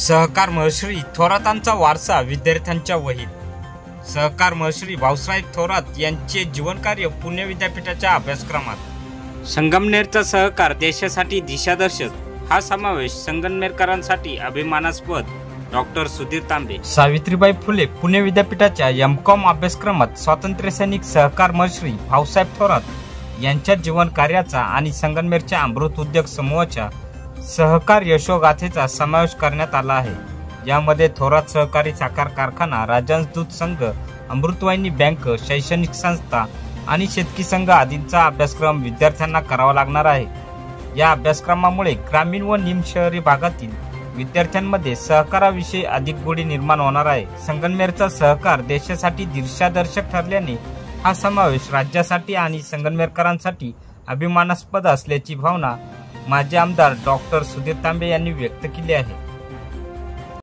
सहकार महर्षी थोरातांचा वारसा विद्यार्थ्यांच्या वहीत. सहकार महर्षी भाऊसाहेब थोरात यांचे जीवनकार्य पुणे विद्यापीठाच्या अभ्यासक्रमात. संगमनेरचा सहकार देशासाठी दिशादर्शक हा समावेश संगमनेरकरांसाठी अभिमानास्पद. डॉक्टर सुधीर तांबे. सावित्रीबाई फुले पुणे विद्यापीठाच्या एम.कॉम अभ्यासक्रमात स्वातंत्र्य सैनिक सहकार महर्षी भाऊसाहेब थोरात यांच्या जीवन कार्याचा आणि संगमनेरच्या अमृत उद्योग समूहाच्या सहकार यशोगाथेचा समावेश करण्यात आला आहे. यामध्ये थोरात सहकारी साखर कारखाना, राजहंस दूध संघ, अमृतवाहिनी बँक, शैक्षणिक संस्था आणि शेतकी संघ आदींचा अभ्यासक्रम विद्यार्थ्यांना करावा लागणार आहे. या अभ्यासक्रमामुळे ग्रामीण व निम शहरी भागातील विद्यार्थ्यांमध्ये सहकाराविषयी अधिक गोडी निर्माण होणार आहे. संगमनेरचा सहकार देशासाठी दिशादर्शक ठरल्याने हा समावेश राज्यासाठी आणि संगमनेरकरांसाठी अभिमानास्पद असल्याची भावना माजी आमदार डॉक्टर सुधीर तांबे यांनी व्यक्त केली आहे.